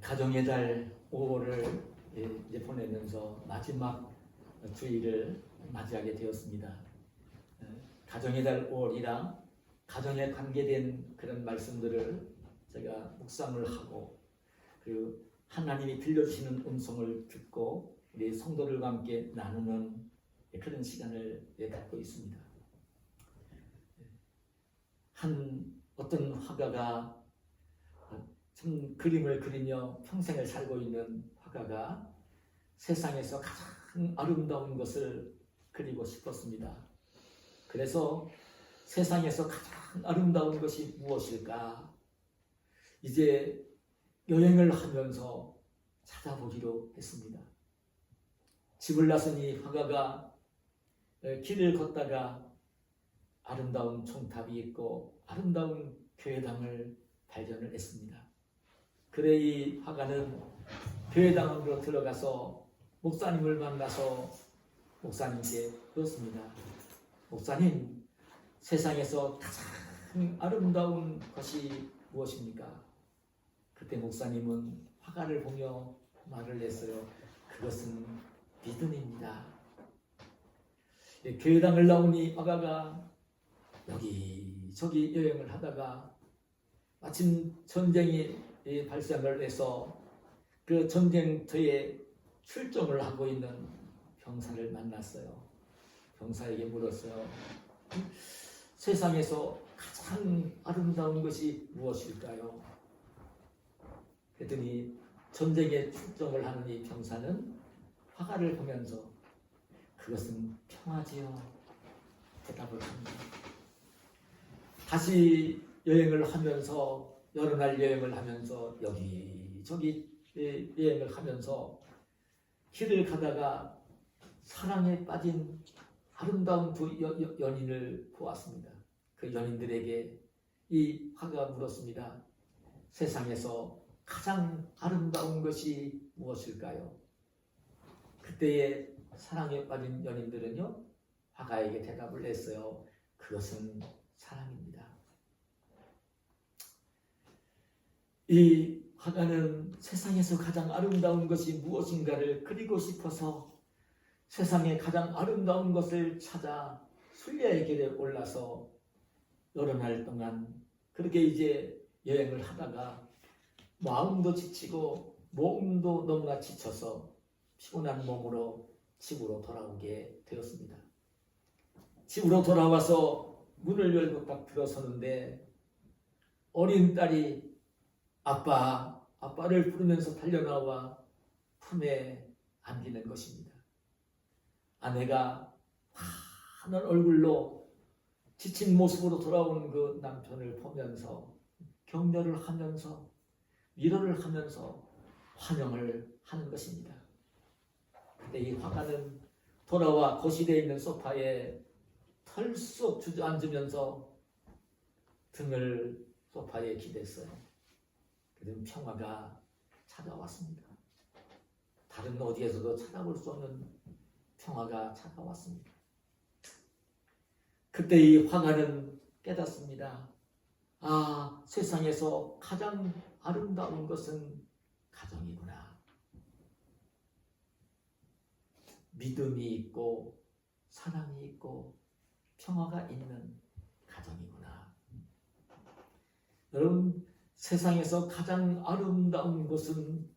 가정의 달 5월을 이제 보내면서 마지막 주일을 맞이하게 되었습니다. 가정의 달 5월이랑 가정에 관계된 그런 말씀들을 제가 묵상을 하고, 그리고 하나님이 들려주시는 음성을 듣고 우리 성도들과 함께 나누는 그런 시간을 갖고 있습니다. 어떤 화가가 참 그림을 그리며 평생을 살고 있는 화가가 세상에서 가장 아름다운 것을 그리고 싶었습니다. 그래서 세상에서 가장 아름다운 것이 무엇일까? 이제 여행을 하면서 찾아보기로 했습니다. 집을 나서니 화가가 길을 걷다가 아름다운 총탑이 있고 아름다운 교회당을 발견을 했습니다. 그래 이 화가는 교회당 안으로 들어가서 목사님을 만나서 목사님께 물었습니다. 목사님, 세상에서 가장 아름다운 것이 무엇입니까? 그때 목사님은 화가를 보며 말을 했어요. 그것은 믿음입니다. 교회당을 나오니 화가가 여기저기 여행을 하다가 마침 전쟁이 발생을 해서 그 전쟁터에 출정을 하고 있는 병사를 만났어요. 병사에게 물었어요. 세상에서 가장 아름다운 것이 무엇일까요? 그랬더니 전쟁에 출정을 하는 이 병사는 화가를 보면서 그것은 평화지요. 대답을 합니다. 다시 여행을 하면서 여러 날 여행을 하면서 여기저기 여행을 하면서 길을 가다가 사랑에 빠진 아름다운 두 연인을 보았습니다. 그 연인들에게 이 화가가 물었습니다. 세상에서 가장 아름다운 것이 무엇일까요? 그때의 사랑에 빠진 연인들은요, 화가에게 대답을 했어요. 그것은 사랑입니다. 이 화가는 세상에서 가장 아름다운 것이 무엇인가를 그리고 싶어서 세상에 가장 아름다운 것을 찾아 순례의 길에 올라서 여러 날 동안 그렇게 이제 여행을 하다가 마음도 지치고 몸도 너무나 지쳐서 피곤한 몸으로 집으로 돌아오게 되었습니다. 집으로 돌아와서 문을 열고 딱 들어서는데 어린 딸이 아빠를 부르면서 달려나와 품에 안기는 것입니다. 아내가 환한 얼굴로 지친 모습으로 돌아오는 그 남편을 보면서 격려를 하면서 위로를 하면서 환영을 하는 것입니다. 그때 이 화가는 돌아와 거실에 있는 소파에 털썩 주저앉으면서 등을 소파에 기댔어요. 그런 평화가 찾아왔습니다. 다른 어디에서도 찾아볼 수 없는 평화가 찾아왔습니다. 그때 이 화가는 깨닫습니다. 세상에서 가장 아름다운 것은 가정이구나. 믿음이 있고 사랑이 있고 평화가 있는 가정이구나. 여러분, 세상에서 가장 아름다운 것은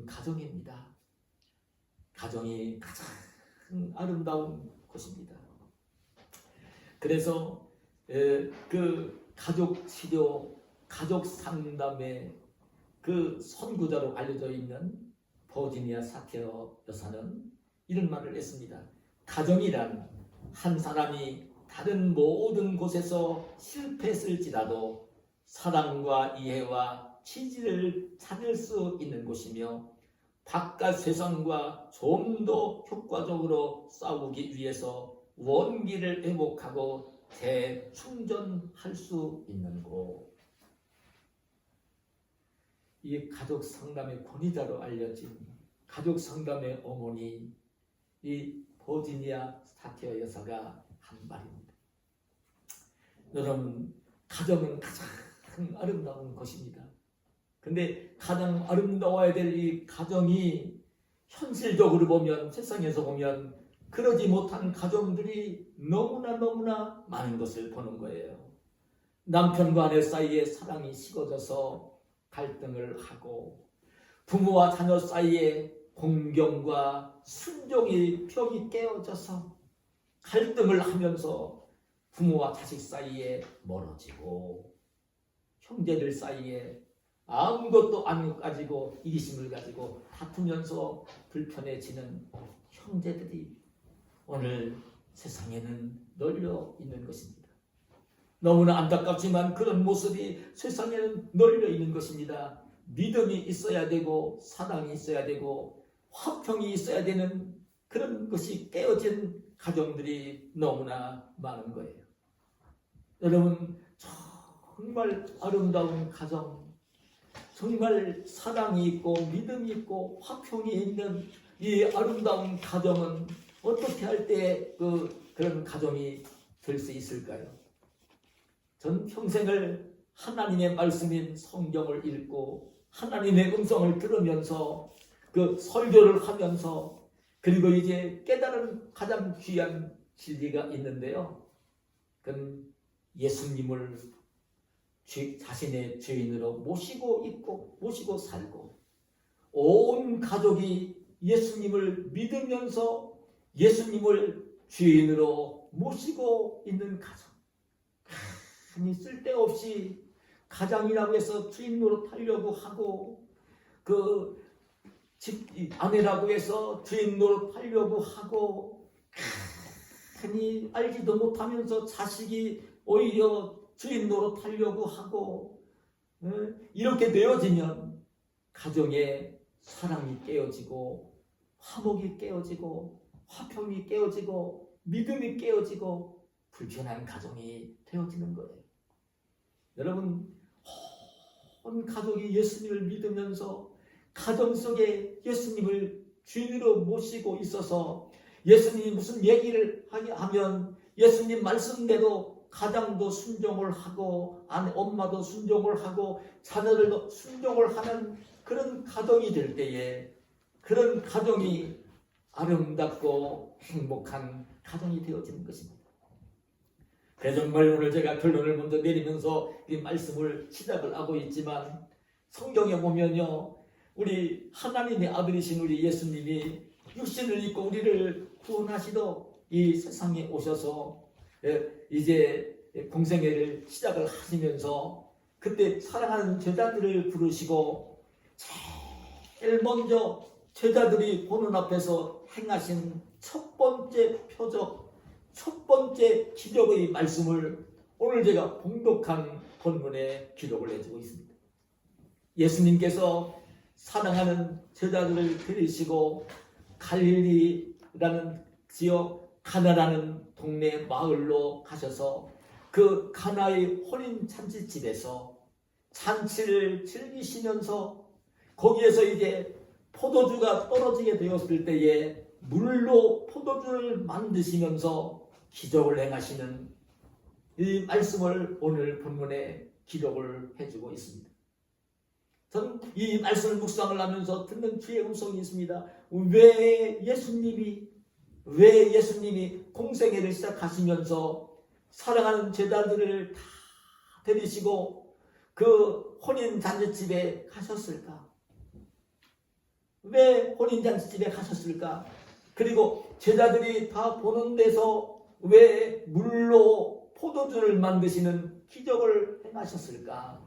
가정입니다. 가정이 가장 아름다운 곳입니다. 그래서 그 가족 치료, 가족 상담의 그 선구자로 알려져 있는 버지니아 사티어 여사는 이런 말을 했습니다. 가정이란 한 사람이 다른 모든 곳에서 실패했을지라도 사랑과 이해와 지지를 찾을 수 있는 곳이며 바깥 세상과 좀 더 효과적으로 싸우기 위해서 원기를 회복하고 재충전할 수 있는 곳. 이 가족 상담의 권위자로 알려진 가족 상담의 어머니 이 버지니아 사티어 여사가 한 말입니다. 여러분, 가정은 가장 아름다운 것입니다. 근데 가장 아름다워야 될 이 가정이 현실적으로 보면, 세상에서 보면 그러지 못한 가정들이 너무나 많은 것을 보는 거예요. 남편과 아내 사이에 사랑이 식어져서 갈등을 하고, 부모와 자녀 사이에 공경과 순종의 벽이 깨어져서 갈등을 하면서 부모와 자식 사이에 멀어지고, 형제들 사이에 아무것도 안 가지고 이기심을 가지고 다투면서 불편해지는 형제들이 오늘 세상에는 널려 있는 것입니다. 너무나 안타깝지만 그런 모습이 세상에는 널려 있는 것입니다. 믿음이 있어야 되고, 사랑이 있어야 되고, 화평이 있어야 되는 그런 것이 깨어진 가정들이 너무나 많은 거예요. 여러분, 정말 아름다운 가정, 정말 사랑이 있고 믿음이 있고 화평이 있는 이 아름다운 가정은 어떻게 할 때 그런 가정이 될 수 있을까요? 전 평생을 하나님의 말씀인 성경을 읽고 하나님의 음성을 들으면서 그 설교를 하면서, 그리고 이제 깨달은 가장 귀한 진리가 있는데요. 그건 예수님을 자신의 죄인으로 모시고 있고 모시고 살고, 온 가족이 예수님을 믿으면서 예수님을 죄인으로 모시고 있는 가정. 아니, 쓸데없이 가장이라고 해서 주인 노릇하려고 하고, 그 집 아내라고 해서 주인 노릇하려고 하고, 아니 알지도 못하면서 자식이 오히려 주인 노릇하려고 하고, 이렇게 되어지면 가정에 사랑이 깨어지고, 화목이 깨어지고, 화평이 깨어지고, 믿음이 깨어지고, 불편한 가정이 되어지는 거예요. 여러분, 온 가족이 예수님을 믿으면서 가정 속에 예수님을 주인으로 모시고 있어서, 예수님이 무슨 얘기를 하면 예수님 말씀대로 가장도 순종을 하고, 아내 엄마도 순종을 하고, 자녀들도 순종을 하는 그런 가정이 될 때에, 그런 가정이 아름답고 행복한 가정이 되어지는 것입니다. 그래서 정말 오늘 제가 결론을 먼저 내리면서 이 말씀을 시작을 하고 있지만, 성경에 보면요, 우리 하나님의 아들이신 우리 예수님이 육신을 입고 우리를 구원하시도록 이 세상에 오셔서 이제 공생애를 시작을 하시면서, 그때 사랑하는 제자들을 부르시고 제일 먼저 제자들이 보는 앞에서 행하신 첫 번째 표적, 첫 번째 기적의 말씀을 오늘 제가 봉독한 본문에 기록을 해주고 있습니다. 예수님께서 사랑하는 제자들을 데리시고 갈릴리라는 지역, 가나라는 동네 마을로 가셔서 그 가나의 혼인 잔치집에서 잔치를 즐기시면서, 거기에서 이제 포도주가 떨어지게 되었을 때에 물로 포도주를 만드시면서 기적을 행하시는 이 말씀을 오늘 본문에 기록을 해주고 있습니다. 저는 이 말씀을 묵상을 하면서 듣는 주의 음성이 있습니다. 왜 예수님이 공생애를 시작하시면서 사랑하는 제자들을 다 데리시고 그 혼인 잔치집에 가셨을까? 왜 혼인 잔치집에 가셨을까? 그리고 제자들이 다 보는 데서 왜 물로 포도주를 만드시는 기적을 행하셨을까?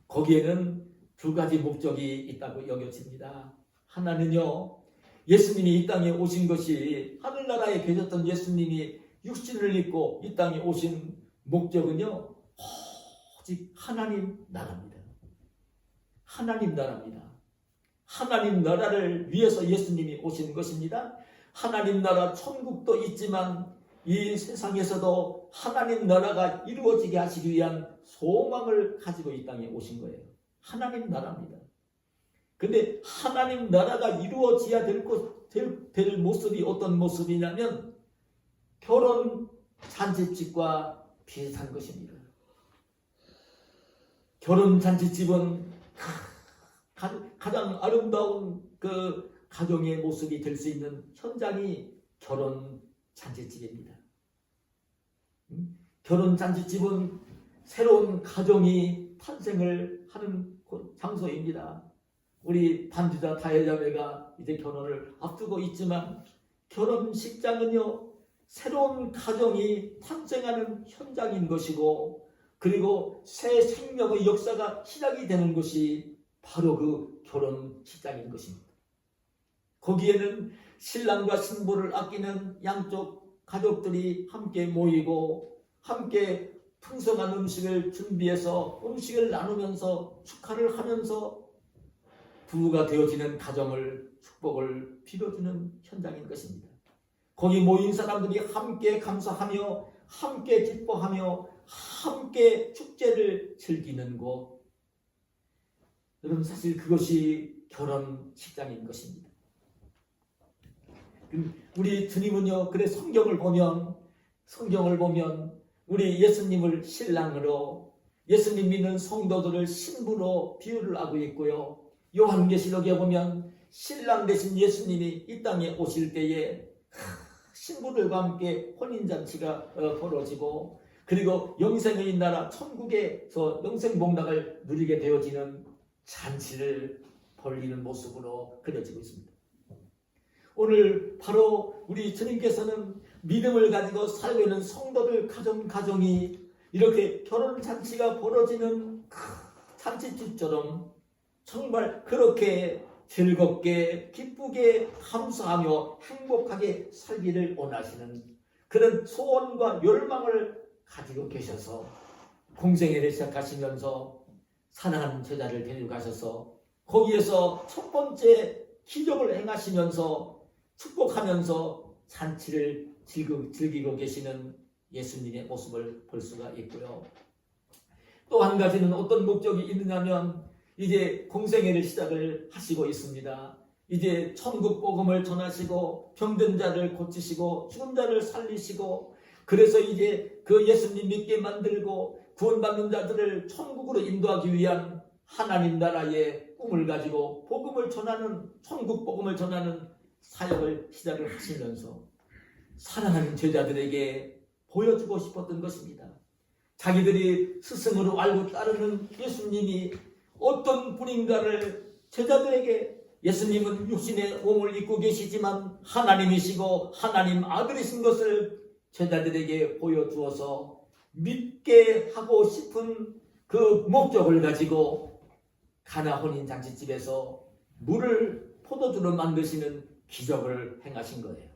거기에는 두 가지 목적이 있다고 여겨집니다. 하나는요, 예수님이 이 땅에 오신 것이, 하늘나라에 계셨던 예수님이 육신을 입고 이 땅에 오신 목적은요, 오직 하나님 나라입니다. 하나님 나라입니다. 하나님 나라를 위해서 예수님이 오신 것입니다. 하나님 나라 천국도 있지만 이 세상에서도 하나님 나라가 이루어지게 하시기 위한 소망을 가지고 이 땅에 오신 거예요. 하나님 나라입니다. 근데 하나님 나라가 이루어져야 될 모습이 어떤 모습이냐면 결혼 잔치집과 비슷한 것입니다. 결혼 잔치집은 가장 아름다운 그 가정의 모습이 될 수 있는 현장이 결혼 잔치집입니다. 결혼 잔치집은 새로운 가정이 탄생을 하는 장소입니다. 우리 반주자 다혜자매가 이제 결혼을 앞두고 있지만 결혼식장은요, 새로운 가정이 탄생하는 현장인 것이고, 그리고 새 생명의 역사가 시작이 되는 것이 바로 그 결혼식장인 것입니다. 거기에는 신랑과 신부를 아끼는 양쪽 가족들이 함께 모이고 함께 풍성한 음식을 준비해서 음식을 나누면서 축하를 하면서 부부가 되어지는 가정을 축복을 빌어주는 현장인 것입니다. 거기 모인 사람들이 함께 감사하며 함께 기뻐하며 함께 축제를 즐기는 곳, 여러분 사실 그것이 결혼식장인 것입니다. 우리 주님은요, 그래 성경을 보면 우리 예수님을 신랑으로, 예수님 믿는 성도들을 신부로 비유를 하고 있고요. 요한계시록에 보면 신랑 되신 예수님이 이 땅에 오실 때에 신부들과 함께 혼인잔치가 벌어지고, 그리고 영생의 나라 천국에서 영생복락을 누리게 되어지는 잔치를 벌리는 모습으로 그려지고 있습니다. 오늘 바로 우리 주님께서는 믿음을 가지고 살고 있는 성도들 가정이 이렇게 결혼잔치가 벌어지는 잔치집처럼 정말 그렇게 즐겁게 기쁘게 감사하며 행복하게 살기를 원하시는 그런 소원과 열망을 가지고 계셔서 공생애를 시작하시면서 사랑하는 제자를 데리고 가셔서 거기에서 첫 번째 기적을 행하시면서 축복하면서 잔치를 즐기고 계시는 예수님의 모습을 볼 수가 있고요. 또 한 가지는 어떤 목적이 있느냐면 이제 공생애를 시작을 하시고 있습니다. 이제 천국 복음을 전하시고 병든 자를 고치시고 죽은 자를 살리시고, 그래서 이제 그 예수님 믿게 만들고 구원받는 자들을 천국으로 인도하기 위한 하나님 나라의 꿈을 가지고 복음을 전하는, 천국 복음을 전하는 사역을 시작을 하시면서 사랑하는 제자들에게 보여주고 싶었던 것입니다. 자기들이 스승으로 알고 따르는 예수님이 어떤 분인가를 제자들에게, 예수님은 육신의 몸을 입고 계시지만 하나님이시고 하나님 아들이신 것을 제자들에게 보여주어서 믿게 하고 싶은 그 목적을 가지고 가나 혼인잔치집에서 물을 포도주로 만드시는 기적을 행하신 거예요.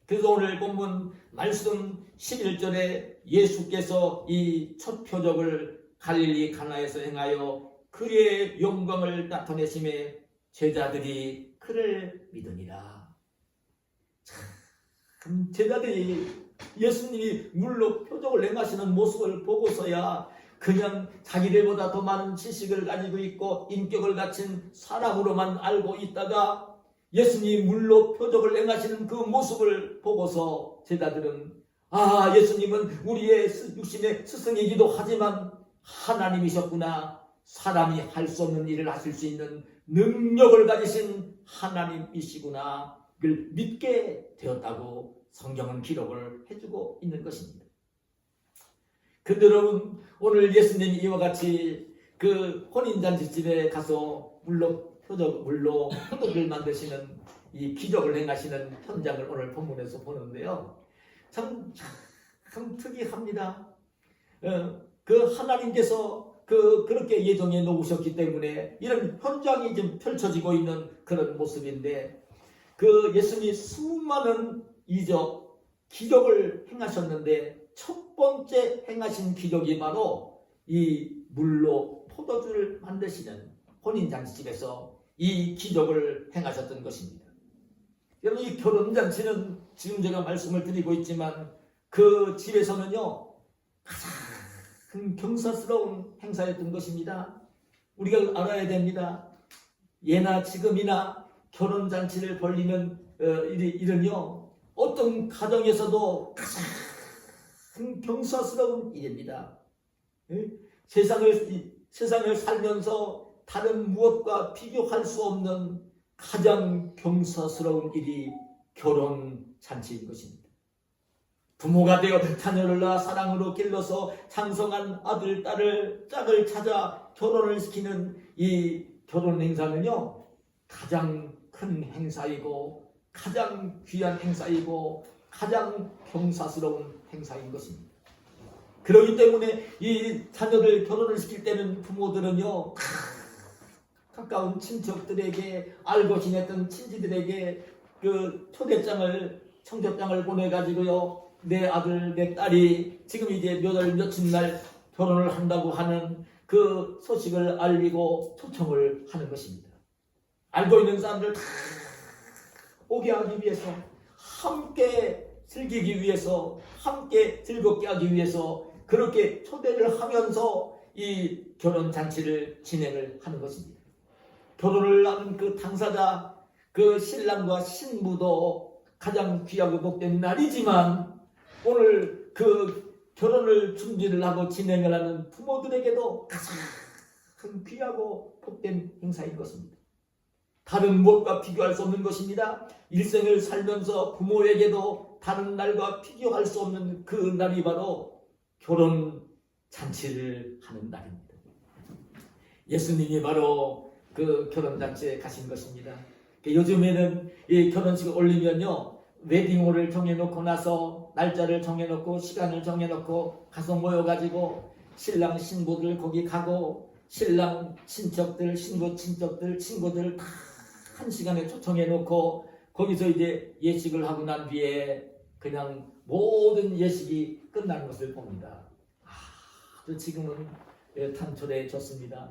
그래서 오늘 본문 말씀 11절에 예수께서 이 첫 표적을 갈릴리 가나에서 행하여 그의 영광을 나타내심에 제자들이 그를 믿으니라. 참, 제자들이 예수님이 물로 표적을 행하시는 모습을 보고서야 그냥 자기들보다 더 많은 지식을 가지고 있고 인격을 갖춘 사람으로만 알고 있다가 예수님이 물로 표적을 행하시는 그 모습을 보고서 제자들은 예수님은 우리의 육신의 스승이기도 하지만 하나님이셨구나, 사람이 할 수 없는 일을 하실 수 있는 능력을 가지신 하나님이시구나 를 믿게 되었다고 성경은 기록을 해주고 있는 것입니다. 근데 여러분, 오늘 예수님이 이와 같이 그 혼인잔치집에 가서 물로 포도주를 만드시는 이 기적을 행하시는 현장을 오늘 본문에서 보는데요. 참 특이합니다. 그 하나님께서 그렇게 예정해 놓으셨기 때문에 이런 현장이 좀 펼쳐지고 있는 그런 모습인데, 그 예수님이 수많은 기적을 행하셨는데 첫 번째 행하신 기적이 바로 이 물로 포도주를 만드시는 혼인잔치집에서 이 기적을 행하셨던 것입니다. 여러분, 이 결혼잔치는 지금 제가 말씀을 드리고 있지만 그 집에서는요 가장 경사스러운 행사였던 것입니다. 우리가 알아야 됩니다. 예나 지금이나 결혼잔치를 벌리는 일은요 어떤 가정에서도 가장 경사스러운 일입니다. 세상을 살면서 다른 무엇과 비교할 수 없는 가장 경사스러운 일이 결혼 잔치인 것입니다. 부모가 되어 자녀를 낳아 사랑으로 길러서 장성한 아들, 딸을 짝을 찾아 결혼을 시키는 이 결혼 행사는요, 가장 큰 행사이고 가장 귀한 행사이고 가장 경사스러운 행사인 것입니다. 그렇기 때문에 이 자녀들 결혼을 시킬 때는 부모들은요, 가까운 친척들에게, 알고 지냈던 친지들에게 그 초대장을, 청첩장을 보내가지고요, 내 아들, 내 딸이 지금 이제 몇 월 며칠 날 결혼을 한다고 하는 그 소식을 알리고 초청을 하는 것입니다. 알고 있는 사람들 다 오게 하기 위해서, 함께 즐기기 위해서, 함께 즐겁게 하기 위해서 그렇게 초대를 하면서 이 결혼 잔치를 진행을 하는 것입니다. 결혼을 하는 그 당사자, 그 신랑과 신부도 가장 귀하고 복된 날이지만, 오늘 그 결혼을 준비를 하고 진행을 하는 부모들에게도 가장 귀하고 복된 행사인 것입니다. 다른 무엇과 비교할 수 없는 것입니다. 일생을 살면서 부모에게도 다른 날과 비교할 수 없는 그 날이 바로 결혼 잔치를 하는 날입니다. 예수님이 바로 그 결혼 잔치에 가신 것입니다. 요즘에는 이 결혼식을 올리면요, 웨딩홀을 정해놓고 나서 날짜를 정해놓고 시간을 정해놓고 가서 모여가지고 신랑 신부들 거기 가고, 신랑 친척들, 신부 친척들, 친구들 다 한 시간에 초청해놓고 거기서 이제 예식을 하고 난 뒤에 그냥 모든 예식이 끝나는 것을 봅니다. 지금은 탄철해졌습니다.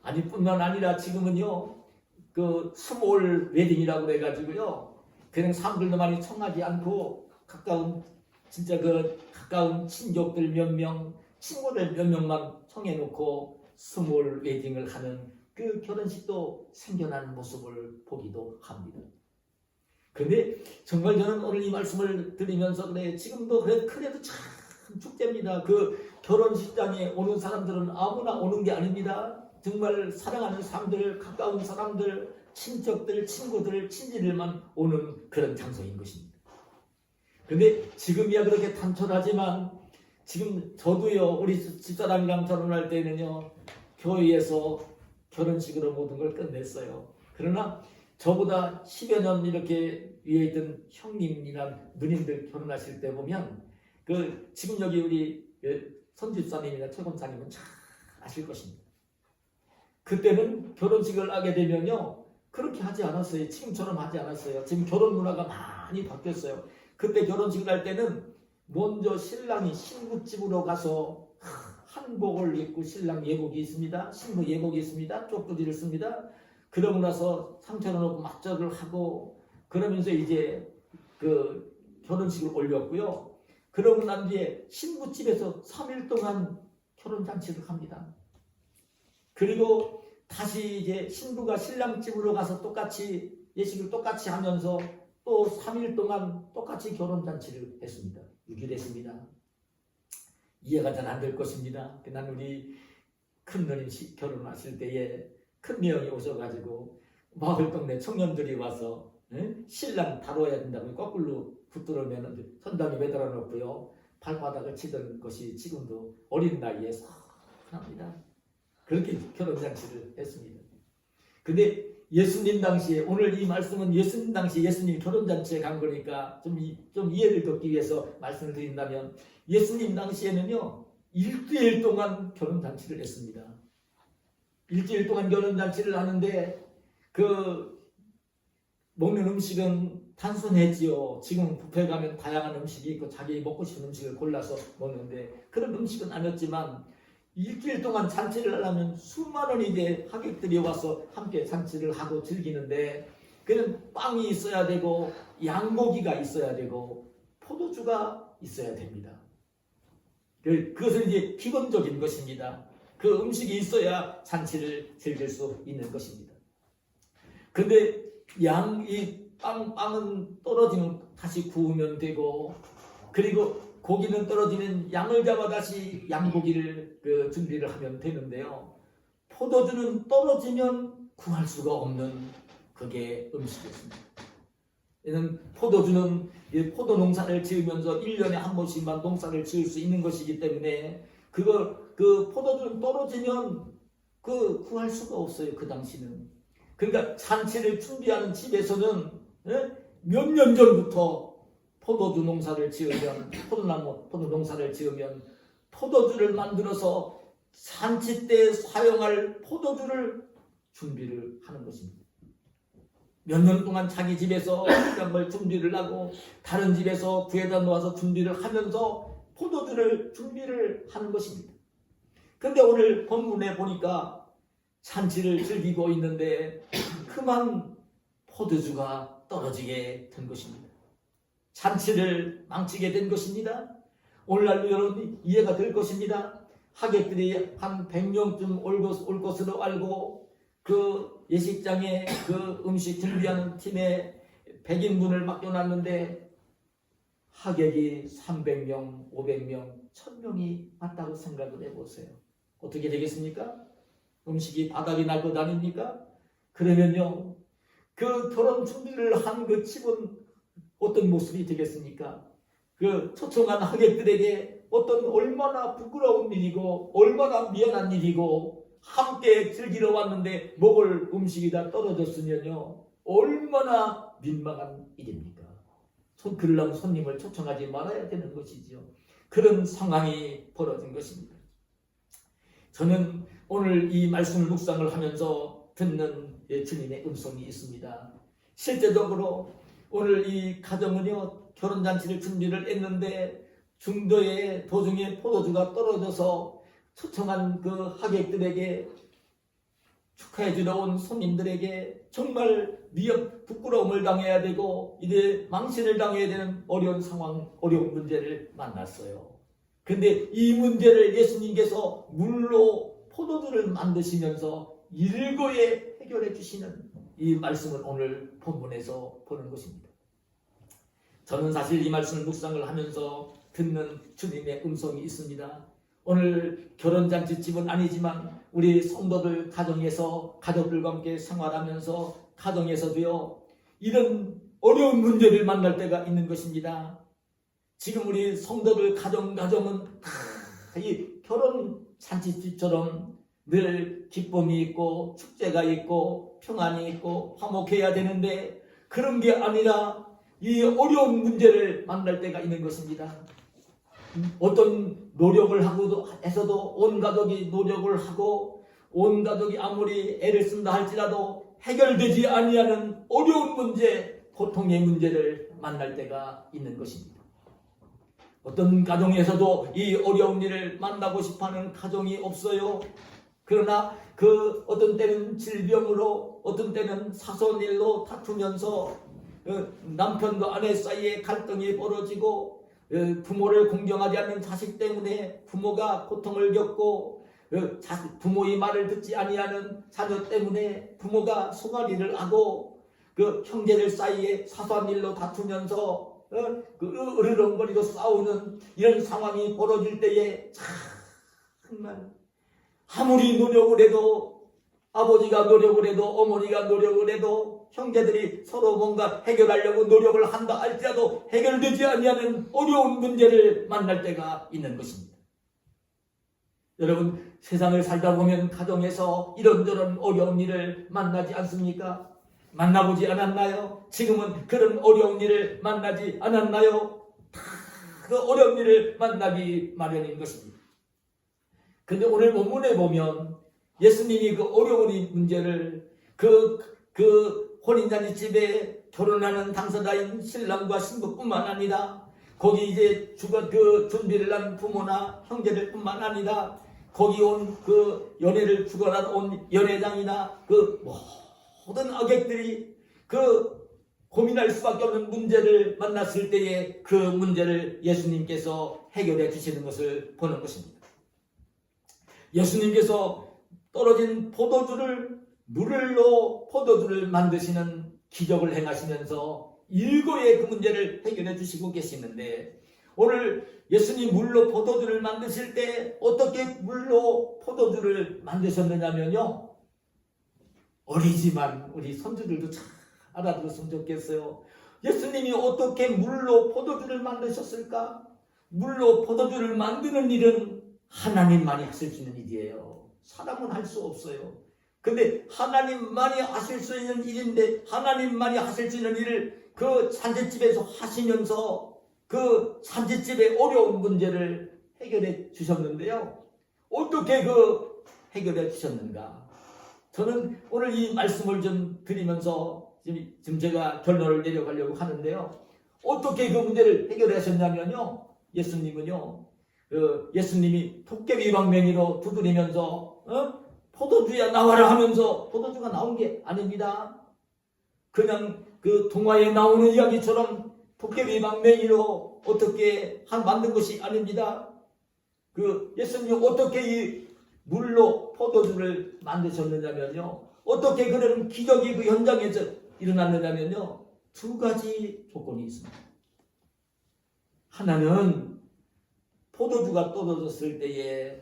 아니, 뿐만 아니라 지금은요, 그 스몰 웨딩이라고 해가지고요, 그냥 사람들도 많이 청하지 않고 가까운, 진짜 그 가까운 친족들 몇 명, 친구들 몇 명만 청해놓고 스몰 웨딩을 하는 그 결혼식도 생겨나는 모습을 보기도 합니다. 근데 정말 저는 오늘 이 말씀을 드리면서 그래, 지금도 그래도 참 축제입니다. 그 결혼식장에 오는 사람들은 아무나 오는 게 아닙니다. 정말 사랑하는 사람들, 가까운 사람들, 친척들, 친구들, 친지들만 오는 그런 장소인 것입니다. 근데 지금이야 그렇게 단촐하지만, 지금 저도요, 우리 집사람이랑 결혼할 때는요, 교회에서 결혼식으로 모든 걸 끝냈어요. 그러나 저보다 10여 년 이렇게 위에 있던 형님이나 누님들 결혼하실 때 보면, 그 지금 여기 우리 선집사님이나 최권사님은 잘 아실 것입니다. 그때는 결혼식을 하게 되면요, 그렇게 하지 않았어요. 지금처럼 하지 않았어요. 지금 결혼 문화가 많이 바뀌었어요. 그때 결혼식을 할 때는 먼저 신랑이 신부집으로 가서 한복을 입고, 신랑 예복이 있습니다, 신부 예복이 있습니다, 쪽두지를 씁니다. 그러고 나서 상처를 놓고 맞절을 하고, 그러면서 이제 그 결혼식을 올렸고요. 그러고 난 뒤에 신부집에서 3일 동안 결혼잔치를 합니다. 그리고 다시 이제 신부가 신랑 집으로 가서 똑같이 예식을 똑같이 하면서 또 3일 동안 똑같이 결혼잔치를 했습니다. 6일 했습니다. 이해가 잘 안 될 것입니다. 난 우리 큰 누님 결혼하실 때에 큰 명이 오셔가지고 마을 동네 청년들이 와서 신랑 다뤄야 된다고 거꾸로 붙들으면 선담이 매달아 놓고요, 발바닥을 치던 것이 지금도 어린 나이에 선합니다. 그렇게 결혼잔치를 했습니다. 근데 예수님 당시에, 오늘 이 말씀은 예수님 당시 예수님 결혼잔치에 간 거니까 좀 이해를 돕기 위해서 말씀을 드린다면, 예수님 당시에는요, 일주일 동안 결혼잔치를 했습니다. 일주일 동안 결혼잔치를 하는데 그 먹는 음식은 단순했지요. 지금 뷔페 가면 다양한 음식이 있고 자기 먹고 싶은 음식을 골라서 먹는데, 그런 음식은 아니었지만 일주일 동안 잔치를 하려면 수많은 이제 하객들이 와서 함께 잔치를 하고 즐기는데, 그는 빵이 있어야 되고 양고기가 있어야 되고 포도주가 있어야 됩니다. 그것은 이제 기본적인 것입니다. 그 음식이 있어야 잔치를 즐길 수 있는 것입니다. 근데 빵은 떨어지면 다시 구우면 되고, 그리고 고기는 떨어지는 양을 잡아 다시 양고기를 준비를 하면 되는데요. 포도주는 떨어지면 구할 수가 없는 그게 음식이었습니다. 이는 포도주는 포도 농사를 지으면서 1년에 한 번씩만 농사를 지을 수 있는 것이기 때문에 그 포도주는 떨어지면 구할 수가 없어요. 그 당시는. 그러니까 잔치를 준비하는 집에서는 몇 년 전부터 포도 농사를 지으면 포도주를 만들어서 잔치 때 사용할 포도주를 준비를 하는 것입니다. 몇 년 동안 자기 집에서 그런 걸 준비를 하고 다른 집에서 구해다 놓아서 준비를 하면서 포도주를 준비를 하는 것입니다. 그런데 오늘 본문에 보니까 잔치를 즐기고 있는데 그만 포도주가 떨어지게 된 것입니다. 잔치를 망치게 된 것입니다. 오늘날도 여러분 이해가 될 것입니다. 하객들이 한 100명쯤 올 것으로 알고 그 예식장에 그 음식 준비하는 팀에 100인분을 맡겨놨는데 하객이 300명, 500명, 1000명이 왔다고 생각을 해보세요. 어떻게 되겠습니까? 음식이 바닥이 날 것 아닙니까? 그러면요, 그 결혼 준비를 한 그 집은 어떤 모습이 되겠습니까? 그 초청한 하객들에게 얼마나 부끄러운 일이고 얼마나 미안한 일이고 함께 즐기러 왔는데 먹을 음식이 다 떨어졌으면요 얼마나 민망한 일입니까? 그러려면 손님을 초청하지 말아야 되는 것이죠. 그런 상황이 벌어진 것입니다. 저는 오늘 이 말씀을 묵상을 하면서 듣는 주님의 음성이 있습니다. 실제적으로 오늘 이 가정은요 결혼잔치를 준비를 했는데 중도에 도중에 포도주가 떨어져서 초청한 그 하객들에게 축하해 주러 온 손님들에게 정말 부끄러움을 당해야 되고 이제 망신을 당해야 되는 어려운 상황, 어려운 문제를 만났어요. 근데 이 문제를 예수님께서 물로 포도주를 만드시면서 일거에 해결해 주시는 이 말씀을 오늘 본문에서 보는 것입니다. 저는 사실 이 말씀을 묵상을 하면서 듣는 주님의 음성이 있습니다. 오늘 결혼잔치집은 아니지만 우리 성도들 가정에서 가족들과 함께 생활하면서 가정에서도요 이런 어려운 문제를 만날 때가 있는 것입니다. 지금 우리 성도들 가정은 다 이 결혼잔치집처럼 늘 기쁨이 있고 축제가 있고 평안이 있고 화목해야 되는데 그런 게 아니라 이 어려운 문제를 만날 때가 있는 것입니다. 어떤 노력을 해서도 온 가족이 노력을 하고 온 가족이 아무리 애를 쓴다 할지라도 해결되지 아니하는 어려운 문제, 고통의 문제를 만날 때가 있는 것입니다. 어떤 가정에서도 이 어려운 일을 만나고 싶어하는 가정이 없어요. 그러나 그 어떤 때는 질병으로 어떤 때는 사소일로 다투면서 남편과 아내 사이에 갈등이 벌어지고 부모를 공경하지 않는 자식 때문에 부모가 고통을 겪고 부모의 말을 듣지 아니하는 자녀 때문에 부모가 속앓이를 하고 그 형제들 사이에 사소한 일로 다투면서 으르렁거리고 싸우는 이런 상황이 벌어질 때에 정말 아무리 노력을 해도 아버지가 노력을 해도 어머니가 노력을 해도 형제들이 서로 뭔가 해결하려고 노력을 한다 할지라도 해결되지 아니하는 어려운 문제를 만날 때가 있는 것입니다. 여러분 세상을 살다 보면 가정에서 이런저런 어려운 일을 만나지 않습니까? 만나보지 않았나요? 지금은 그런 어려운 일을 만나지 않았나요? 다 그 어려운 일을 만나기 마련인 것입니다. 근데 오늘 본문에 보면 예수님이 그 어려운 문제를 그 혼인잔치집에 결혼하는 당사자인 신랑과 신부뿐만 아니라 거기 이제 그 준비를 한 부모나 형제들뿐만 아니라 거기 온 그 연애를 주관한 온 연회장이나 그 모든 하객들이 그 고민할 수밖에 없는 문제를 만났을 때에 그 문제를 예수님께서 해결해 주시는 것을 보는 것입니다. 예수님께서 떨어진 포도주를 물로 포도주를 만드시는 기적을 행하시면서 일거에 그 문제를 해결해 주시고 계시는데 오늘 예수님 물로 포도주를 만드실 때 어떻게 물로 포도주를 만드셨느냐면요, 어리지만 우리 손주들도 잘 알아들었으면 좋겠어요. 예수님이 어떻게 물로 포도주를 만드셨을까? 물로 포도주를 만드는 일은 하나님만이 하실 수 있는 일이에요. 사람은 할 수 없어요. 근데 하나님만이 하실 수 있는 일인데, 하나님만이 하실 수 있는 일을 그 잔치집에서 하시면서 그 잔치집의 어려운 문제를 해결해 주셨는데요. 어떻게 그 해결해 주셨는가? 저는 오늘 이 말씀을 좀 드리면서 지금 제가 결론을 내려가려고 하는데요. 어떻게 그 문제를 해결하셨냐면요, 예수님은요, 예수님이 토끼 왕명이로 두드리면서 포도주야 나와라 하면서 포도주가 나온 게 아닙니다. 그냥 그 동화에 나오는 이야기처럼 토끼 왕명이로 어떻게 만든 것이 아닙니다. 그 예수님이 어떻게 이 물로 포도주를 만드셨느냐면요, 어떻게 그런 기적이 그 현장에서 일어났느냐면요, 두 가지 조건이 있습니다. 하나는 포도주가 떨어졌을 때에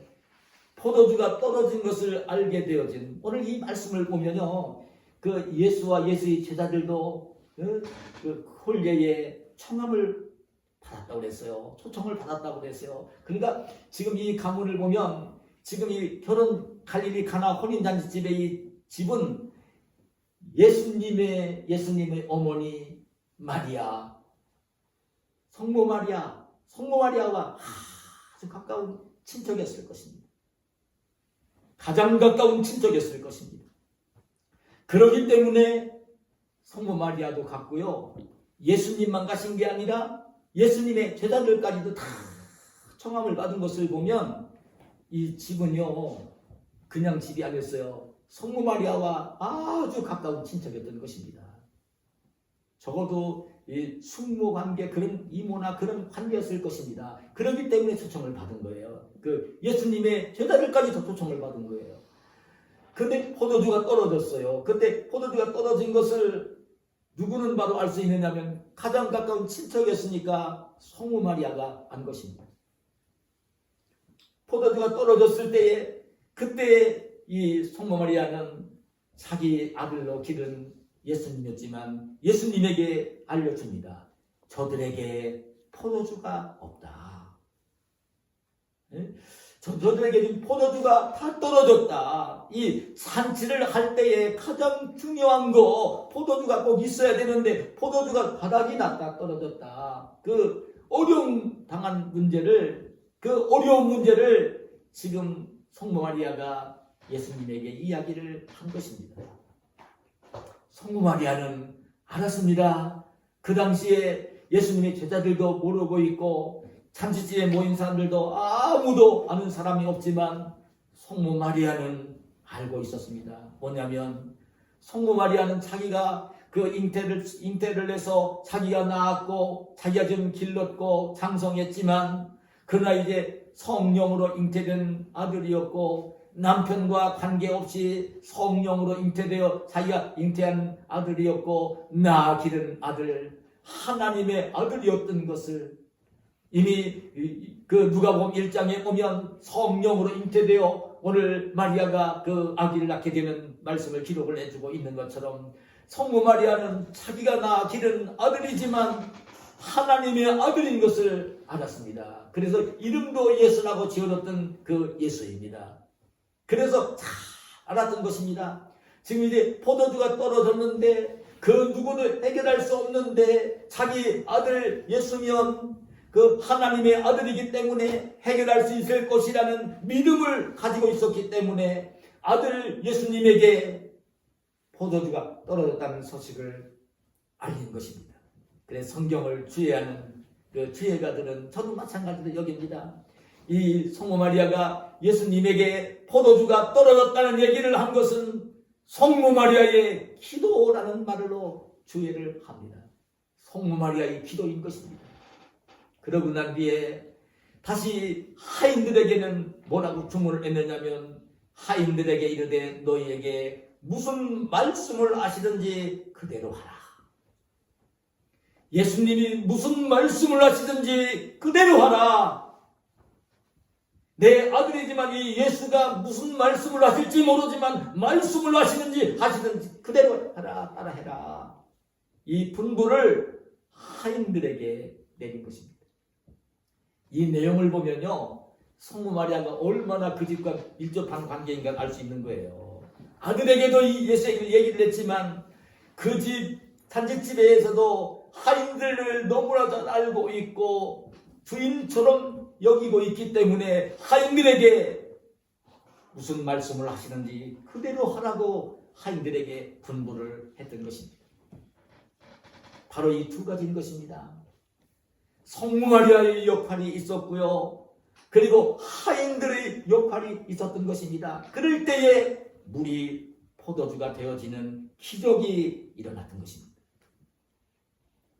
포도주가 떨어진 것을 알게 되어진, 오늘 이 말씀을 보면요, 그 예수와 예수의 제자들도 그 홀례에 청함을 받았다고 그랬어요. 초청을 받았다고 그랬어요. 그러니까 지금 이 가문을 보면, 지금 이 갈릴리 가나 혼인잔치집의 이 집은 예수님의 어머니 마리아, 성모 마리아와 아주 가까운 친척이었을 것입니다. 가장 가까운 친척이었을 것입니다. 그렇기 때문에 성모 마리아도 갔고요, 예수님만 가신 게 아니라 예수님의 제자들까지도 다 청함을 받은 것을 보면 이 집은요, 그냥 집이 아니었어요. 성모 마리아와 아주 가까운 친척이었던 것입니다. 적어도 이 숙모 관계, 그런 이모나 그런 관계였을 것입니다. 그렇기 때문에 초청을 받은 거예요. 그 예수님의 제자들까지도 초청을 받은 거예요. 근데 포도주가 떨어졌어요. 그때 포도주가 떨어진 것을 누구는 바로 알 수 있느냐면 가장 가까운 친척이었으니까 성모 마리아가 안 것입니다. 포도주가 떨어졌을 때에, 그때 이 성모 마리아는 자기 아들로 기른 예수님이었지만 예수님에게 알려줍니다. 저들에게 포도주가 없다. 저들에게 포도주가 다 떨어졌다. 이 잔치를 할 때에 가장 중요한 거, 포도주가 꼭 있어야 되는데 포도주가 바닥이 났다, 떨어졌다. 그 어려운 당한 문제를, 그 어려운 문제를 지금 성모 마리아가 예수님에게 이야기를 한 것입니다. 성모 마리아는 알았습니다. 그 당시에 예수님의 제자들도 모르고 있고 잔치집에 모인 사람들도 아무도 아는 사람이 없지만 성모 마리아는 알고 있었습니다. 뭐냐면 성모 마리아는 자기가 그 잉태를 해서 자기가 낳았고 자기가 좀 길렀고 장성했지만, 그러나 이제 성령으로 잉태된 아들이었고 남편과 관계없이 성령으로 잉태되어 자기가 잉태한 아들이었고 낳아 기른 아들, 하나님의 아들이었던 것을 이미 그 누가복음 1장에 보면 성령으로 잉태되어 오늘 마리아가 그 아기를 낳게 되는 말씀을 기록을 해주고 있는 것처럼 성모 마리아는 자기가 낳아 기른 아들이지만 하나님의 아들인 것을 알았습니다. 그래서 이름도 예수라고 지어줬던 그 예수입니다. 그래서 잘 알았던 것입니다. 지금 이제 포도주가 떨어졌는데 그 누구도 해결할 수 없는데 자기 아들 예수면 그 하나님의 아들이기 때문에 해결할 수 있을 것이라는 믿음을 가지고 있었기 때문에 아들 예수님에게 포도주가 떨어졌다는 소식을 알린 것입니다. 그래서 성경을 주의하는 그 주의가들은 저도 마찬가지로 여깁니다. 이 성모 마리아가 예수님에게 포도주가 떨어졌다는 얘기를 한 것은 성모 마리아의 기도라는 말로 주의를 합니다. 성모 마리아의 기도인 것입니다. 그러고 난 뒤에 다시 하인들에게는 뭐라고 주문을 했느냐면 하인들에게 이르되 너희에게 무슨 말씀을 하시든지 그대로 하라. 예수님이 무슨 말씀을 하시든지 그대로 하라. 내 아들이지만 이 예수가 무슨 말씀을 하실지 모르지만 말씀을 하시든지 그대로 하라, 따라해라. 이 분부를 하인들에게 내린 것입니다. 이 내용을 보면요, 성모 마리아가 얼마나 그 집과 밀접한 관계인가 알 수 있는 거예요. 아들에게도 이 예수의 얘기를 했지만 그 집 단지집에서도 하인들을 너무나 잘 알고 있고 주인처럼 여기고 있기 때문에 하인들에게 무슨 말씀을 하시는지 그대로 하라고 하인들에게 분부를 했던 것입니다. 바로 이 두 가지인 것입니다. 성모 마리아의 역할이 있었고요, 그리고 하인들의 역할이 있었던 것입니다. 그럴 때에 물이 포도주가 되어지는 기적이 일어났던 것입니다.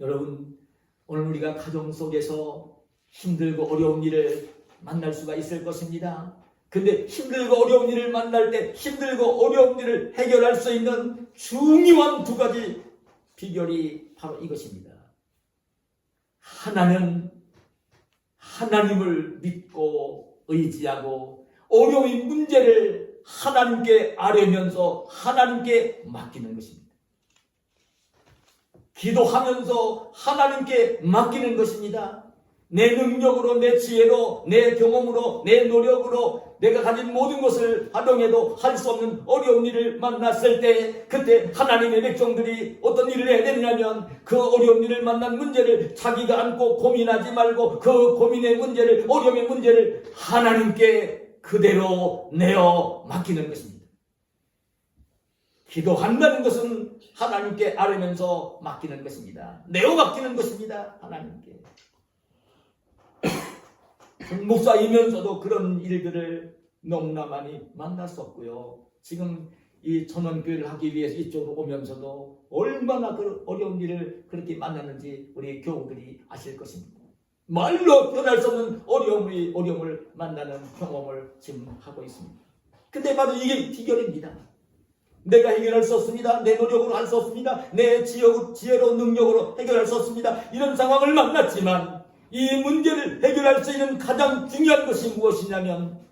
여러분, 오늘 우리가 가정 속에서 힘들고 어려운 일을 만날 수가 있을 것입니다. 근데 힘들고 어려운 일을 만날 때 힘들고 어려운 일을 해결할 수 있는 중요한 두 가지 비결이 바로 이것입니다. 하나는 하나님을 믿고 의지하고 어려운 문제를 하나님께 아뢰면서 하나님께 맡기는 것입니다. 기도하면서 하나님께 맡기는 것입니다. 내 능력으로, 내 지혜로, 내 경험으로, 내 노력으로 내가 가진 모든 것을 활용해도 할 수 없는 어려운 일을 만났을 때, 그때 하나님의 백성들이 어떤 일을 해야 되냐면 그 어려운 일을 만난 문제를 자기가 안고 고민하지 말고 그 고민의 문제를, 어려움의 문제를 하나님께 그대로 내어 맡기는 것입니다. 기도한다는 것은 하나님께 아뢰면서 맡기는 것입니다. 내어 맡기는 것입니다. 하나님께. 목사이면서도 그런 일들을 너무나 많이 만났었고요. 지금 이 전원교회를 하기 위해서 이쪽으로 오면서도 얼마나 그 어려운 일을 그렇게 만났는지 우리 교우들이 아실 것입니다. 말로 표현할 수 없는 어려움을 만나는 경험을 지금 하고 있습니다. 근데 바로 이게 비결입니다. 내가 해결할 수 없습니다. 내 노력으로 할 수 없습니다. 내 지혜로 능력으로 해결할 수 없습니다. 이런 상황을 만났지만 이 문제를 해결할 수 있는 가장 중요한 것이 무엇이냐면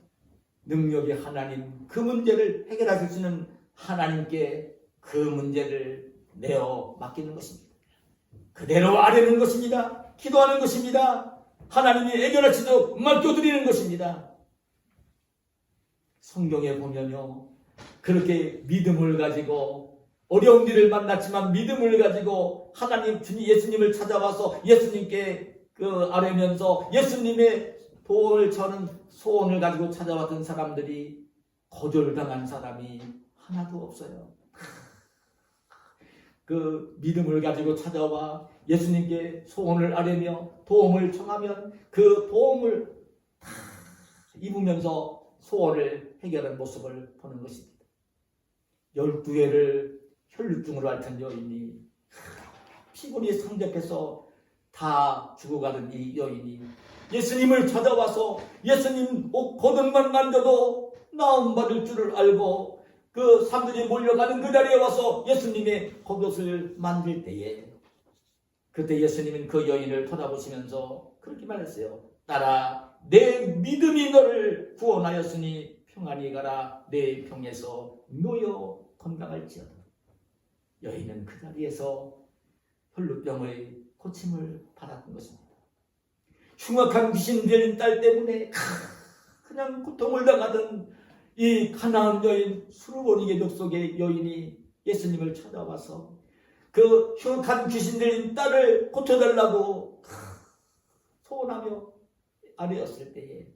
능력이 하나님, 그 문제를 해결하실 수 있는 하나님께 그 문제를 내어 맡기는 것입니다. 그대로 아뢰는 것입니다. 기도하는 것입니다. 하나님이 해결하시도록 맡겨드리는 것입니다. 성경에 보면요, 그렇게 믿음을 가지고 어려운 일을 만났지만 믿음을 가지고 하나님 주님 예수님을 찾아와서 예수님께 아뢰면서 예수님의 도움을 저는 소원을 가지고 찾아왔던 사람들이 거절당한 사람이 하나도 없어요. 그 믿음을 가지고 찾아와 예수님께 소원을 아뢰며 도움을 청하면 그 도움을 다 입으면서 소원을 해결한 모습을 보는 것입니다. 12회를 혈루증으로 앓던 여인이 피곤이 상접해서 다 죽어가는 이 여인이 예수님을 찾아와서 예수님 옷 겉옷만 만져도 나음 받을 줄을 알고 그 사람들이 몰려가는 그 자리에 와서 예수님의 겉옷을 만질 때에 그때 예수님은 그 여인을 쳐다보시면서 그렇게 말했어요. 딸아, 내 믿음이 너를 구원하였으니 평안히 가라. 내 병에서 놓여 건강할지어다. 여인은 그 자리에서 혈루병의 고침을 받았던 것입니다. 흉악한 귀신 들린 딸 때문에 그냥 고통을 당하던 이 가나안 여인, 수르보니게족 속의 여인이 예수님을 찾아와서 그 흉악한 귀신 들린 딸을 고쳐달라고 소원하며 아뢰었을 때에,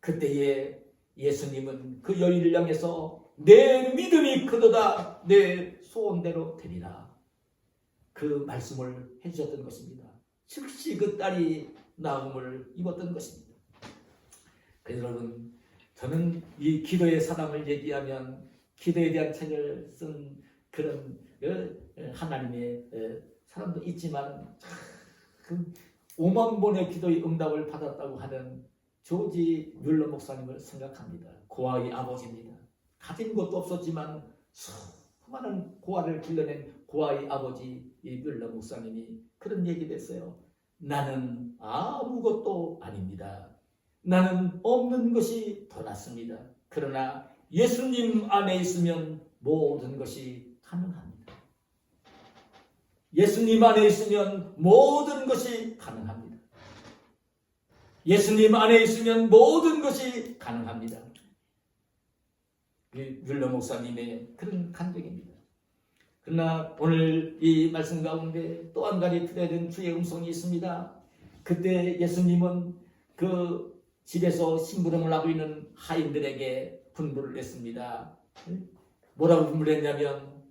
그때에 예수님은 그 여인을 향해서 내 믿음이 크도다, 내 소원대로 되리라, 그 말씀을 해주셨던 것입니다. 즉시 그 딸이 나음을 입었던 것입니다. 그래서 여러분, 저는 이 기도의 사람을 얘기하면 기도에 대한 책을 쓴 그런 하나님의 사람도 있지만 그 5만 번의 기도의 응답을 받았다고 하는 조지 뮬러 목사님을 생각합니다. 고아의 아버지입니다. 가진 것도 없었지만 수많은 고아를 길러낸 고아의 아버지 이 뮬러 목사님이 그런 얘기를 했어요. 나는 아무것도 아닙니다. 나는 없는 것이 더 낫습니다. 그러나 예수님 안에 있으면 모든 것이 가능합니다. 예수님 안에 있으면 모든 것이 가능합니다. 예수님 안에 있으면 모든 것이 가능합니다. 율러 목사님의 그런 간증입니다. 그러나 오늘 이 말씀 가운데 또 한 가지 들어야 되는 주의 음성이 있습니다. 그때 예수님은 그 집에서 심부름을 하고 있는 하인들에게 분부를 했습니다. 뭐라고 분부를 했냐면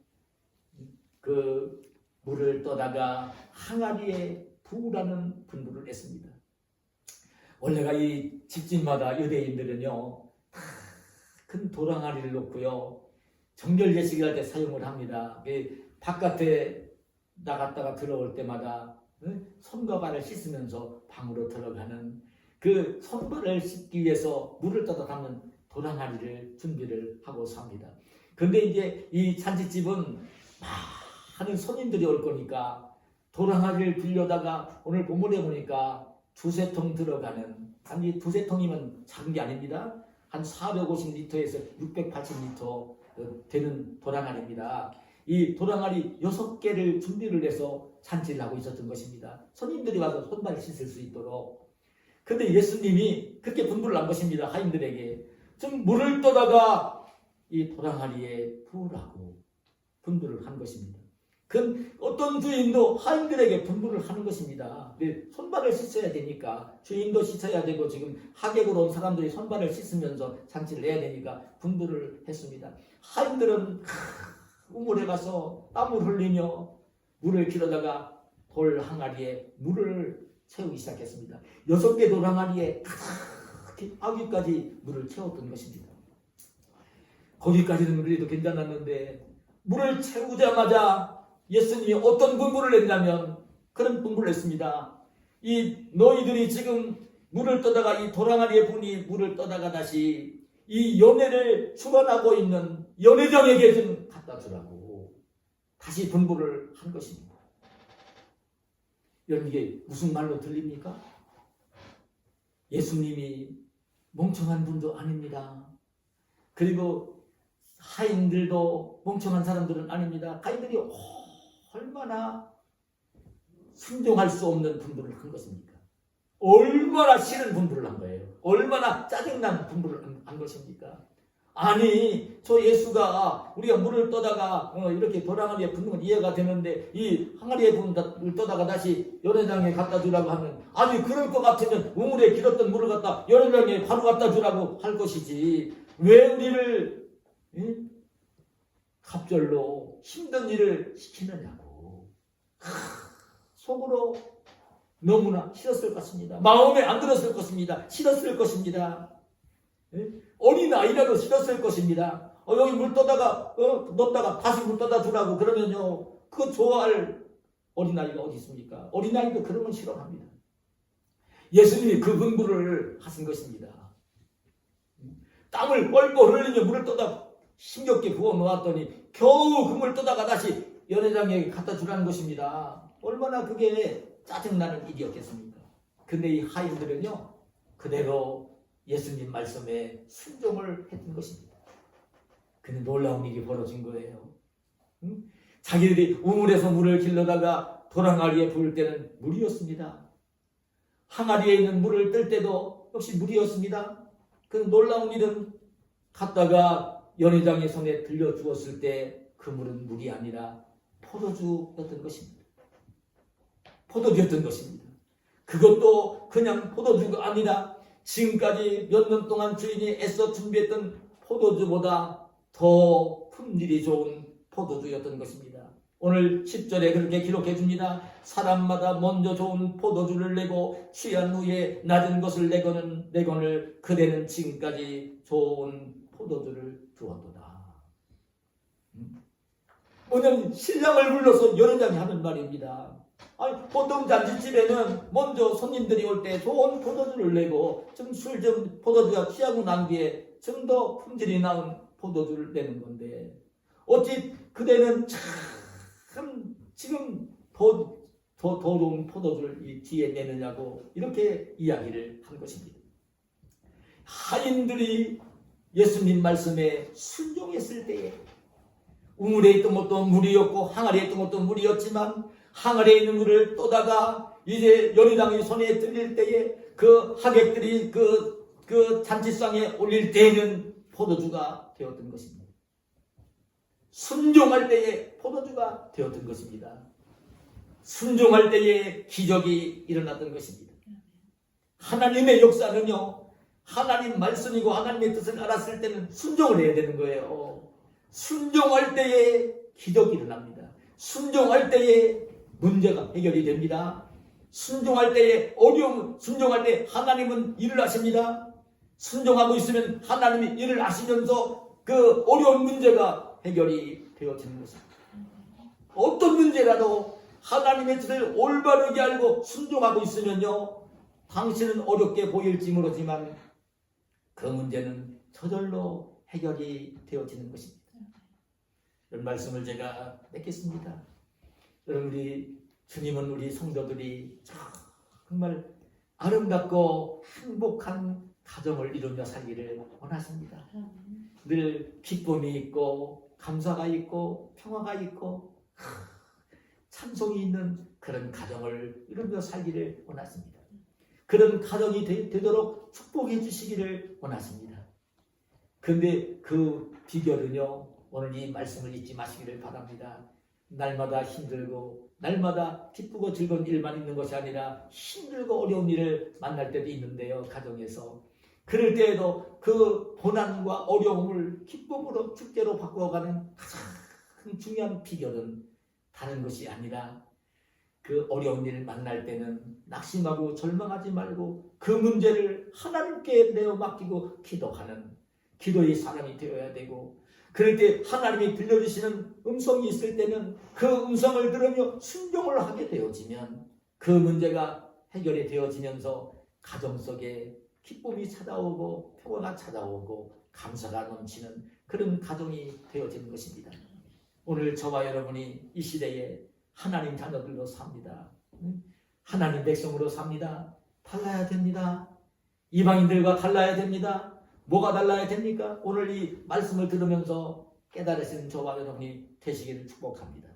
그 물을 떠다가 항아리에 부으라는 분부를 했습니다. 원래가 이 집집마다 유대인들은요 큰 도랑아리를 놓고요 정결 예식을 할 때 사용을 합니다. 바깥에 나갔다가 들어올 때마다 손과 발을 씻으면서 방으로 들어가는 그 손발을 씻기 위해서 물을 떠다 담는 도랑아리를 준비를 하고 삽니다. 그런데 이제 이 잔치집은 많은 손님들이 올 거니까 도랑아리를 빌려다가 오늘 본문에 보니까 두세 통 들어가는, 아니 두세 통이면 작은 게 아닙니다. 한 450리터에서 680리터 되는 도랑아리입니다. 이 도랑아리 6개를 준비를 해서 잔치를 하고 있었던 것입니다. 손님들이 와서 손발을 씻을 수 있도록. 그런데 예수님이 그렇게 분부를 한 것입니다. 하인들에게 좀 물을 떠다가 이 도랑아리에 부으라고 분부를 한 것입니다. 그 어떤 주인도 하인들에게 분부를 하는 것입니다. 손발을 씻어야 되니까 주인도 씻어야 되고 지금 하객으로 온 사람들이 손발을 씻으면서 잔치를 해야 되니까 분부를 했습니다. 하인들은 우물에 가서 땀을 흘리며 물을 길어다가 돌 항아리에 물을 채우기 시작했습니다. 6개 돌 항아리에 아귀까지 물을 채웠던 것입니다. 거기까지는 그래도 괜찮았는데 물을 채우자마자 예수님이 어떤 분부를 했냐면 그런 분부를 했습니다. 이 너희들이 지금 물을 떠다가 이 도랑아리에 분이 물을 떠다가 다시 이 연회를 주관하고 있는 연회장에게 좀 갖다 주라고 다시 분부를 한 것입니다. 여러분 이게 무슨 말로 들립니까? 예수님이 멍청한 분도 아닙니다. 그리고 하인들도 멍청한 사람들은 아닙니다. 하인들이 얼마나 순종할 수 없는 분부를 한 것입니까? 얼마나 싫은 분부를 한 거예요. 얼마나 짜증난 분부를 한 것입니까? 아니 저 예수가 우리가 물을 떠다가 이렇게 도랑아리에 붓는 건 이해가 되는데 이 항아리에 물을 떠다가 다시 연회장에 갖다 주라고 하면 아니 그럴 것 같으면 우물에 길었던 물을 갖다 연회장에 바로 갖다 주라고 할 것이지 왜 우리를 갑절로 힘든 일을 시키느냐고. 속으로 너무나 싫었을 것입니다. 마음에 안 들었을 것입니다. 싫었을 것입니다. 어린아이라도 싫었을 것입니다. 여기 물 떠다가 넣었다가 다시 물 떠다 주라고 그러면요 그거 좋아할 어린아이가 어디 있습니까? 어린아이도 그런 건 싫어합니다. 예수님이 그 분부를 하신 것입니다. 땀을 뻘뻘 흘리며 물을 떠다 힘겹게 부어 놓았더니 겨우 그 물 떠다가 다시 연회장에 갖다 주라는 것입니다. 얼마나 그게 짜증나는 일이었겠습니까? 근데 이 하인들은요 그대로 예수님 말씀에 순종을 했던 것입니다. 근데 놀라운 일이 벌어진 거예요. 자기들이 우물에서 물을 길러다가 도랑아리에 부을 때는 물이었습니다. 항아리에 있는 물을 뜰 때도 역시 물이었습니다. 그 놀라운 일은 갔다가 연회장의 손에 들려주었을 때 그 물은 물이 아니라 포도주였던 것입니다. 포도주였던 것입니다. 그것도 그냥 포도주가 아니라 지금까지 몇 년 동안 주인이 애써 준비했던 포도주보다 더 품질이 좋은 포도주였던 것입니다. 오늘 10절에 그렇게 기록해 줍니다. 사람마다 먼저 좋은 포도주를 내고 취한 후에 낮은 것을 내거늘 그대는 지금까지 좋은 포도주를 주었도다. 뭐냐면 신랑을 불러서 연회장에 하는 말입니다. 아니, 보통 잔치집에는 먼저 손님들이 올 때 좋은 포도주를 내고 좀 포도주가 취하고 난 뒤에 좀 더 품질이 나은 포도주를 내는 건데 어찌 그대는 참 지금 더 좋은 포도주를 이 뒤에 내느냐고 이렇게 이야기를 한 것입니다. 하인들이 예수님 말씀에 순종했을 때에 우물에 있던 것도 물이었고 항아리에 있던 것도 물이었지만 항아리에 있는 물을 떠다가 이제 연희당이 손에 들릴 때에 그 하객들이 그 잔치상에 올릴 때에는 포도주가 되었던 것입니다. 순종할 때에 포도주가 되었던 것입니다. 순종할 때에 기적이 일어났던 것입니다. 하나님의 역사는요, 하나님 말씀이고 하나님의 뜻을 알았을 때는 순종을 해야 되는 거예요. 순종할 때에 기적이 일어납니다. 순종할 때에 문제가 해결이 됩니다. 순종할 때에 어려움, 순종할 때 하나님은 일을 하십니다. 순종하고 있으면 하나님이 일을 하시면서 그 어려운 문제가 해결이 되어지는 것입니다. 어떤 문제라도 하나님의 뜻을 올바르게 알고 순종하고 있으면요, 당신은 어렵게 보일지 모르지만 그 문제는 저절로 해결이 되어지는 것입니다. 이런 말씀을 제가 맺겠습니다. 여러분, 우리 주님은 우리 성도들이 정말 아름답고 행복한 가정을 이루며 살기를 원하십니다. 늘 기쁨이 있고 감사가 있고 평화가 있고 찬송이 있는 그런 가정을 이루며 살기를 원하십니다. 그런 가정이 되도록 축복해 주시기를 원하십니다. 그런데 그 비결은요, 오늘 이 말씀을 잊지 마시기를 바랍니다. 날마다 힘들고 날마다 기쁘고 즐거운 일만 있는 것이 아니라 힘들고 어려운 일을 만날 때도 있는데요, 가정에서. 그럴 때에도 그 고난과 어려움을 기쁨으로 축제로 바꾸어가는 가장 중요한 비결은 다른 것이 아니라 그 어려운 일을 만날 때는 낙심하고 절망하지 말고 그 문제를 하나님께 내어 맡기고 기도하는 기도의 사람이 되어야 되고, 그럴 때 하나님이 들려주시는 음성이 있을 때는 그 음성을 들으며 순종을 하게 되어지면 그 문제가 해결이 되어지면서 가정 속에 기쁨이 찾아오고 평화가 찾아오고 감사가 넘치는 그런 가정이 되어지는 것입니다. 오늘 저와 여러분이 이 시대에 하나님 자녀들로 삽니다. 하나님 백성으로 삽니다. 달라야 됩니다. 이방인들과 달라야 됩니다. 뭐가 달라야 됩니까? 오늘 이 말씀을 들으면서 깨달으신 저와 여러분이 되시기를 축복합니다.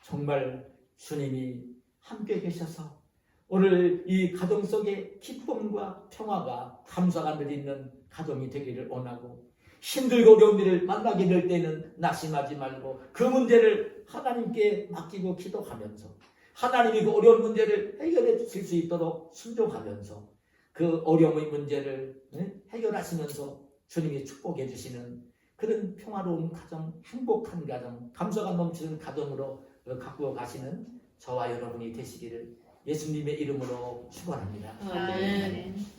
정말 주님이 함께 계셔서 오늘 이 가정 속에 기쁨과 평화가 감사가 늘 있는 가정이 되기를 원하고, 힘들고 어려운 일을 만나게 될 때는 낙심하지 말고 그 문제를 하나님께 맡기고 기도하면서 하나님이 그 어려운 문제를 해결해 주실 수 있도록 순종하면서 그 어려움의 문제를 해결하시면서 주님이 축복해 주시는 그런 평화로운 가정, 행복한 가정, 감사가 넘치는 가정으로 가꾸어 가시는 저와 여러분이 되시기를 예수님의 이름으로 축원합니다.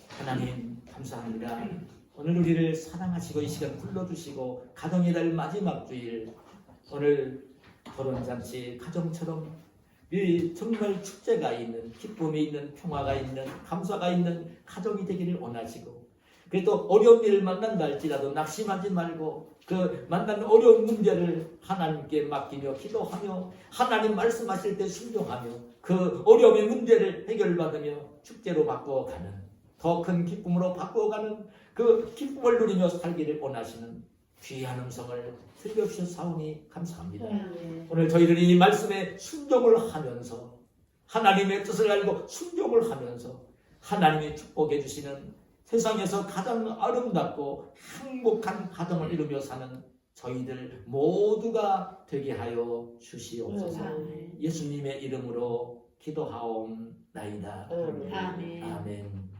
하나님 감사합니다. 오늘 우리를 사랑하시고 이 시간 불러주시고 가정의 달 마지막 주일 오늘 결혼잔치 가정처럼 이 정말 축제가 있는, 기쁨이 있는, 평화가 있는, 감사가 있는 가정이 되기를 원하시고, 그래도 어려운 일을 만난다 할지라도 낙심하지 말고 그 만나는 어려운 문제를 하나님께 맡기며 기도하며 하나님 말씀하실 때 순종하며 그 어려움의 문제를 해결받으며 축제로 바꾸어가는, 더 큰 기쁨으로 바꾸어가는 그 기쁨을 누리며 살기를 원하시는 귀한 음성을 들려주셔사오니 감사합니다. 오늘 저희들이 이 말씀에 순종을 하면서 하나님의 뜻을 알고 순종을 하면서 하나님이 축복해 주시는 세상에서 가장 아름답고 행복한 가정을 이루며 사는 저희들 모두가 되게 하여 주시옵소서. 예수님의 이름으로 기도하옵나이다. 아멘. 아멘.